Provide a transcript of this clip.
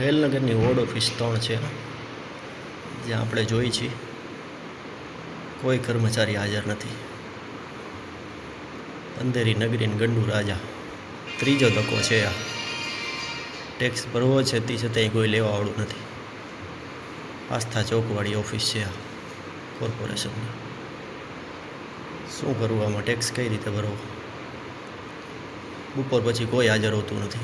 રેલનગરની ward office 3 છે, જ્યાં આપણે જોઈ છીએ કોઈ કર્મચારી હાજર નથી. અંધેરી નગરી ને ગંડુ રાજા, ત્રીજો ધક્કો છે આ. ટેક્સ ભરવો છે તે છતાંય કોઈ લેવાવાળું નથી. આસ્થા ચોકવાળી ઓફિસ છે આ કોર્પોરેશનની. શું કરવું આમાં? ટેક્સ કઈ રીતે ભરવો? બપોર પછી કોઈ હાજર હોતું નથી.